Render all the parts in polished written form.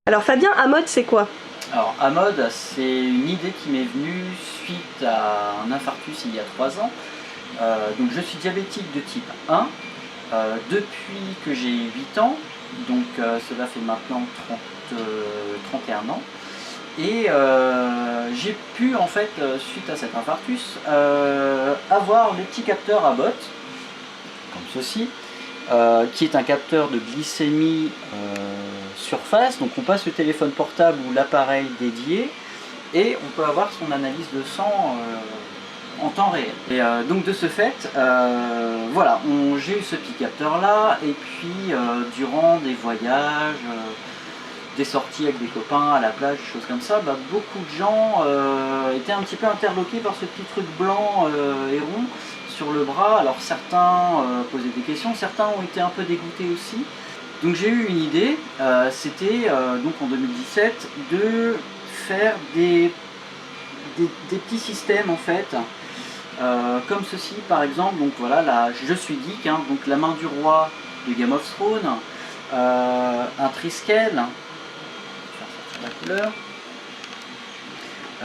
Alors Fabien, Amode, c'est quoi? Alors Amode, c'est une idée qui m'est venue suite à un infarctus il y a 3 ans. Donc je suis diabétique de type 1 depuis que j'ai 8 ans, donc cela fait maintenant 31 ans. Et j'ai pu en fait, suite à cet infarctus, avoir les petits capteurs Abbott, comme ceci, qui est un capteur de glycémie surface. Donc on passe le téléphone portable ou l'appareil dédié et on peut avoir son analyse de sang en temps réel. Et donc de ce fait, voilà, j'ai eu ce petit capteur là, et puis durant des voyages, des sorties avec des copains à la plage, des choses comme ça, beaucoup de gens étaient un petit peu interloqués par ce petit truc blanc et rond sur le bras. Alors certains posaient des questions, certains ont été un peu dégoûtés aussi. Donc j'ai eu une idée, c'était donc en 2017 de faire des petits systèmes en fait, comme ceci par exemple. Donc voilà, là, je suis geek, hein, donc la main du roi de Game of Thrones, un triskel, je vais faire sortir la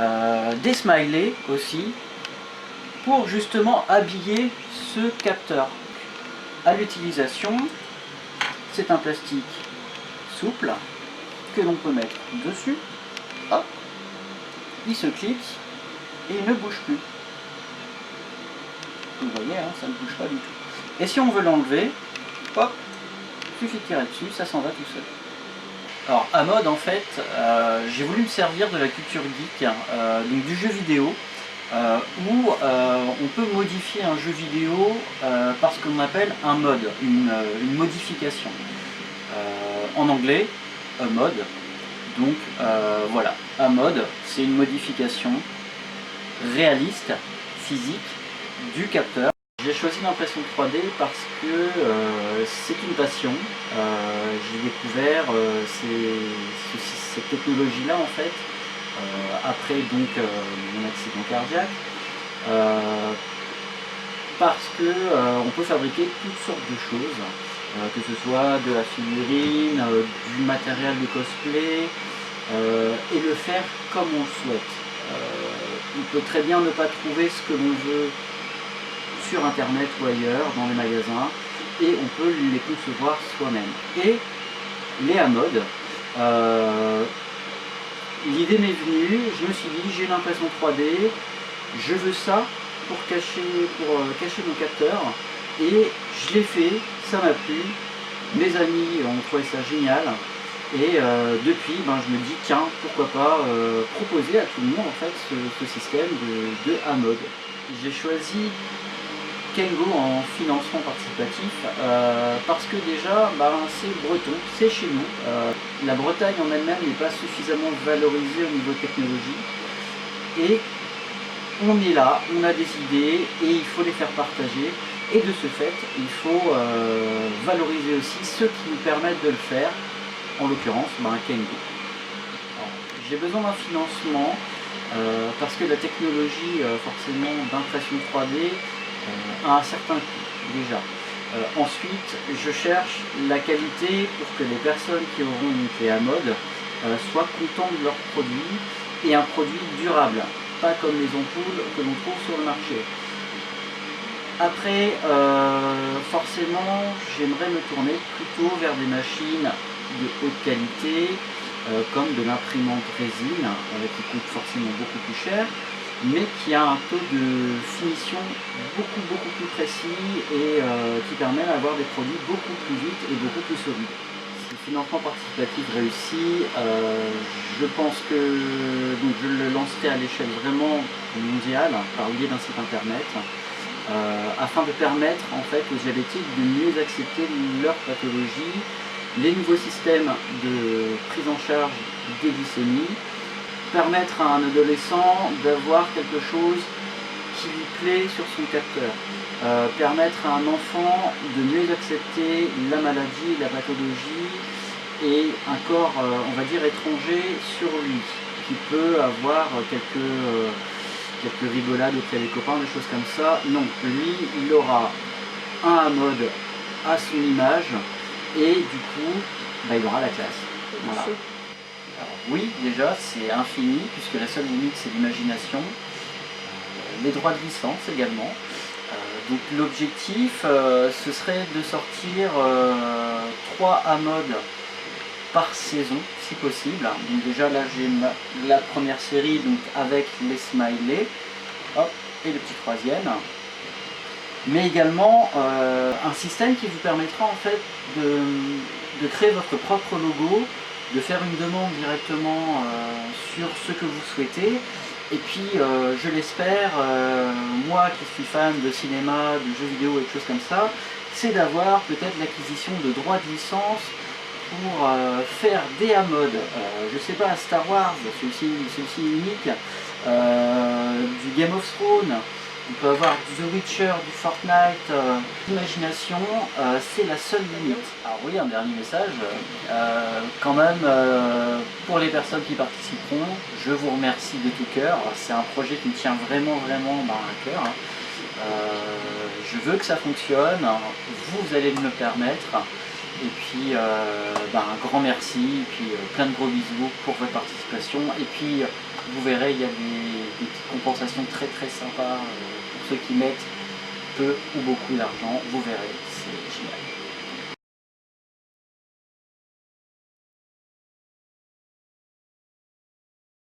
couleur, des smileys aussi, pour justement habiller ce capteur. À l'utilisation, c'est un plastique souple que l'on peut mettre dessus. Hop, il se clipse et il ne bouge plus. Vous voyez, hein, ça ne bouge pas du tout. Et si on veut l'enlever, hop, il suffit de tirer dessus, ça s'en va tout seul. Alors Amode, en fait, j'ai voulu me servir de la culture geek, donc du jeu vidéo, où on peut modifier un jeu vidéo par ce qu'on appelle un mode, une modification. En anglais, a mode. Donc voilà, un mode, c'est une modification réaliste, physique du capteur. J'ai choisi l'impression 3D parce que c'est une passion. J'ai découvert cette technologie-là en fait après donc mon accident cardiaque, parce que on peut fabriquer toutes sortes de choses, que ce soit de la figurine, du matériel de cosplay, et le faire comme on le souhaite. On peut très bien ne pas trouver ce que l'on veut sur internet ou ailleurs, dans les magasins, et on peut les concevoir soi-même. Et les Amode, l'idée m'est venue, je me suis dit j'ai l'impression 3D, je veux ça pour cacher mon capteur, et je l'ai fait, ça m'a plu, mes amis ont trouvé ça génial, et depuis je me dis tiens, pourquoi pas proposer à tout le monde en fait ce système de Amode. J'ai choisi Kengo en financement participatif parce que déjà c'est breton, c'est chez nous. La Bretagne en elle-même n'est pas suffisamment valorisée au niveau technologie, et on est là, on a des idées et il faut les faire partager, et de ce fait il faut valoriser aussi ceux qui nous permettent de le faire, en l'occurrence Kengo. J'ai besoin d'un financement parce que la technologie forcément d'impression 3D à un certain coût déjà. Ensuite, je cherche la qualité pour que les personnes qui auront une clé Amode soient contents de leur produit, et un produit durable, pas comme les ampoules que l'on trouve sur le marché. Après, forcément, j'aimerais me tourner plutôt vers des machines de haute qualité, comme de l'imprimante résine, qui coûte forcément beaucoup plus cher, mais qui a un taux de finition beaucoup plus précis, et qui permet d'avoir des produits beaucoup plus vite et beaucoup plus solides. Si le financement participatif réussit, je pense que je le lancerai à l'échelle vraiment mondiale par le biais d'un site internet, afin de permettre en fait aux diabétiques de mieux accepter leur pathologie, les nouveaux systèmes de prise en charge des glycémies, permettre à un adolescent d'avoir quelque chose qui lui plaît sur son capteur, permettre à un enfant de mieux accepter la maladie, la pathologie, et un corps, on va dire, étranger sur lui, qui peut avoir quelques rigolades auprès des copains, des choses comme ça. Non, lui, il aura un Amode à son image, et du coup, il aura la classe. Voilà. Alors oui, déjà, c'est infini, puisque la seule limite, c'est l'imagination. Les droits de licence également. Donc l'objectif, ce serait de sortir 3 A-modes par saison, si possible. Donc déjà là, j'ai la première série donc, avec les smileys, hop, et le petit troisième. Mais également un système qui vous permettra en fait de créer votre propre logo, de faire une demande directement sur ce que vous souhaitez. Et puis, je l'espère, moi qui suis fan de cinéma, de jeux vidéo et de choses comme ça, c'est d'avoir peut-être l'acquisition de droits de licence pour faire des A-modes. Je sais pas, Star Wars, celui-ci est unique, du Game of Thrones. On peut avoir du The Witcher, du Fortnite, l'imagination, c'est la seule limite. Alors oui, un dernier message, quand même, pour les personnes qui participeront, je vous remercie de tout cœur. C'est un projet qui me tient vraiment à cœur. Je veux que ça fonctionne, vous allez me le permettre. Et puis un grand merci, et puis plein de gros bisous pour votre participation. Et puis vous verrez, il y a des petites compensations très sympas pour ceux qui mettent peu ou beaucoup d'argent. Vous verrez, c'est génial.